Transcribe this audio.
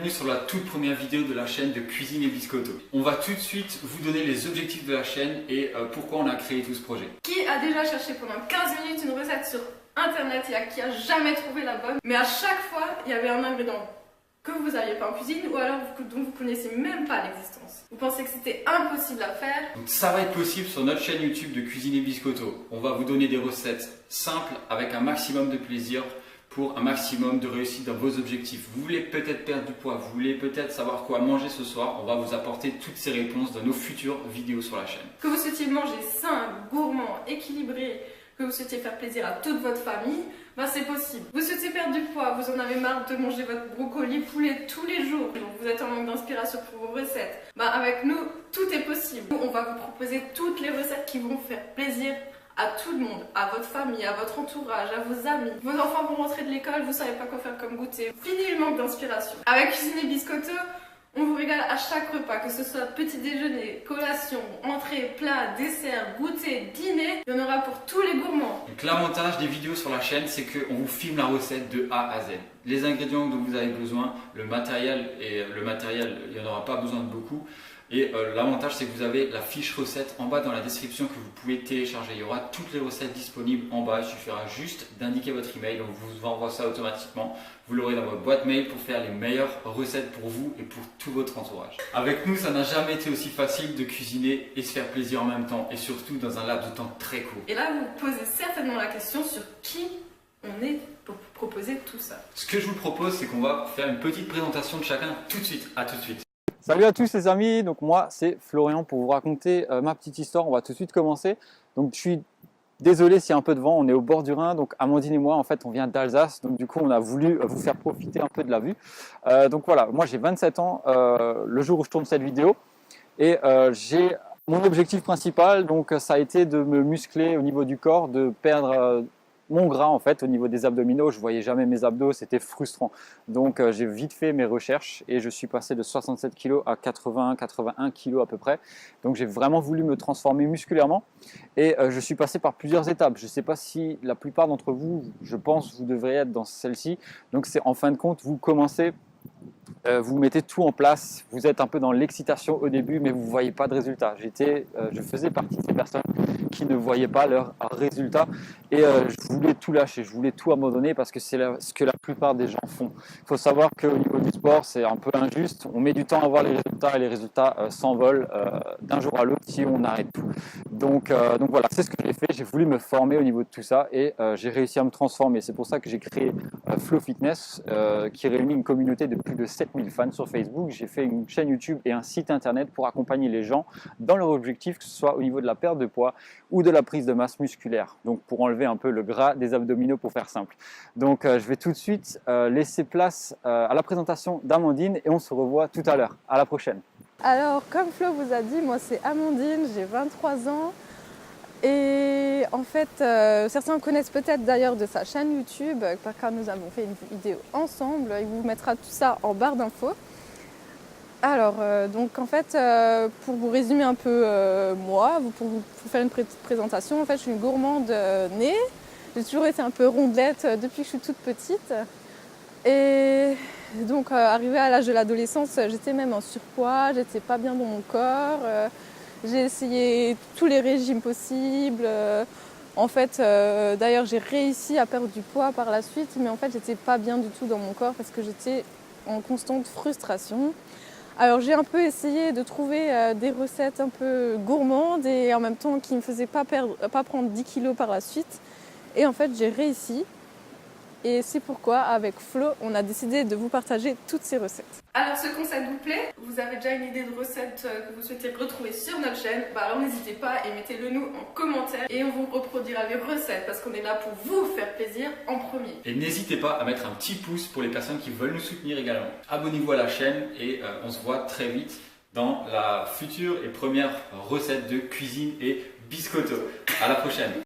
Bienvenue sur la toute première vidéo de la chaîne de Cuisine et Biscotto. On va tout de suite vous donner les objectifs de la chaîne et pourquoi on a créé tout ce projet. Qui a déjà cherché pendant 15 minutes une recette sur internet et qui a jamais trouvé la bonne, mais à chaque fois il y avait un ingrédient que vous n'aviez pas en cuisine ou alors dont vous ne connaissiez même pas l'existence. Vous pensez que c'était impossible à faire? Donc ça va être possible sur notre chaîne YouTube de Cuisine et Biscotto. On va vous donner des recettes simples avec un maximum de plaisir pour un maximum de réussite dans vos objectifs. Vous voulez peut-être perdre du poids, vous voulez peut-être savoir quoi manger ce soir, on va vous apporter toutes ces réponses dans nos futures vidéos sur la chaîne. Que vous souhaitiez manger sain, gourmand, équilibré, que vous souhaitiez faire plaisir à toute votre famille, ben c'est possible. Vous souhaitez perdre du poids, vous en avez marre de manger votre brocoli poulet tous les jours, donc vous êtes en manque d'inspiration pour vos recettes, ben avec nous, tout est possible. Nous, on va vous proposer toutes les recettes qui vont faire plaisir à tout le monde, à votre famille, à votre entourage, à vos amis. Vos enfants vont rentrer de l'école, vous savez pas quoi faire comme goûter. Fini le manque d'inspiration. Avec Cuisine et Biscotto, on vous régale à chaque repas, que ce soit petit déjeuner, collation, entrée, plat, dessert, goûter, dîner, il y en aura pour tous les gourmands. Donc l'avantage des vidéos sur la chaîne, c'est qu'on vous filme la recette de A à Z. Les ingrédients dont vous avez besoin, le matériel, il n'y en aura pas besoin de beaucoup. Et l'avantage, c'est que vous avez la fiche recette en bas dans la description que vous pouvez télécharger. Il y aura toutes les recettes disponibles en bas. Il suffira juste d'indiquer votre email. On vous envoie ça automatiquement. Vous l'aurez dans votre boîte mail pour faire les meilleures recettes pour vous et pour tout votre entourage. Avec nous, ça n'a jamais été aussi facile de cuisiner et se faire plaisir en même temps. Et surtout dans un laps de temps très court. Et là, vous vous posez certainement la question sur qui on est pour vous proposer tout ça. Ce que je vous propose, c'est qu'on va faire une petite présentation de chacun tout de suite. À tout de suite. Salut à tous les amis, donc moi c'est Florian pour vous raconter ma petite histoire. On va tout de suite commencer. Donc je suis désolé s'il y a un peu de vent, on est au bord du Rhin. Donc Amandine et moi en fait on vient d'Alsace, donc du coup on a voulu vous faire profiter un peu de la vue. Donc voilà, moi j'ai 27 ans le jour où je tourne cette vidéo et j'ai mon objectif principal, donc ça a été de me muscler au niveau du corps, de perdre mon gras en fait au niveau des abdominaux. Je voyais jamais mes abdos, c'était frustrant. Donc j'ai vite fait mes recherches et je suis passé de 67 kg à 81 kg à peu près. Donc j'ai vraiment voulu me transformer musculairement et je suis passé par plusieurs étapes. Je ne sais pas si la plupart d'entre vous, je pense, vous devriez être dans celle-ci. Donc c'est en fin de compte, vous commencez, vous mettez tout en place, vous êtes un peu dans l'excitation au début, mais vous ne voyez pas de résultat. Je faisais partie de ces personnes qui ne voyaient pas leurs résultats et je voulais tout lâcher, je voulais tout abandonner parce que c'est ce que la plupart des gens font. Il faut savoir qu'au niveau du sport, c'est un peu injuste. On met du temps à voir les résultats et les résultats s'envolent d'un jour à l'autre si on arrête tout. Donc voilà, c'est ce que j'ai fait. J'ai voulu me former au niveau de tout ça et j'ai réussi à me transformer. C'est pour ça que j'ai créé Flow Fitness qui réunit une communauté de plus de 7000 fans sur Facebook. J'ai fait une chaîne YouTube et un site internet pour accompagner les gens dans leur objectif, que ce soit au niveau de la perte de poids ou de la prise de masse musculaire. Donc pour enlever un peu le gras des abdominaux pour faire simple. Donc je vais tout de suite laisser place à la présentation d'Amandine et on se revoit tout à l'heure. À la prochaine. Alors comme Flo vous a dit, moi c'est Amandine, j'ai 23 ans. Et en fait, certains connaissent peut-être d'ailleurs de sa chaîne YouTube, car nous avons fait une vidéo ensemble. Il vous mettra tout ça en barre d'infos. Alors, donc en fait, pour vous résumer un peu moi, pour vous faire une présentation, en fait, je suis une gourmande née. J'ai toujours été un peu rondelette depuis que je suis toute petite. Et donc, arrivée à l'âge de l'adolescence, j'étais même en surpoids, j'étais pas bien dans mon corps. J'ai essayé tous les régimes possibles. En fait, d'ailleurs, j'ai réussi à perdre du poids par la suite, mais en fait, j'étais pas bien du tout dans mon corps parce que j'étais en constante frustration. Alors, j'ai un peu essayé de trouver des recettes un peu gourmandes et en même temps qui ne me faisaient pas prendre 10 kilos par la suite. Et en fait, j'ai réussi. Et c'est pourquoi, avec Flo, on a décidé de vous partager toutes ces recettes. Alors ce concept vous plaît? Vous avez déjà une idée de recette que vous souhaitez retrouver sur notre chaîne? Alors n'hésitez pas et mettez-le nous en commentaire et on vous reproduira les recettes parce qu'on est là pour vous faire plaisir en premier. Et n'hésitez pas à mettre un petit pouce pour les personnes qui veulent nous soutenir également. Abonnez-vous à la chaîne et on se voit très vite dans la future et première recette de Cuisine et Biscotto. À la prochaine.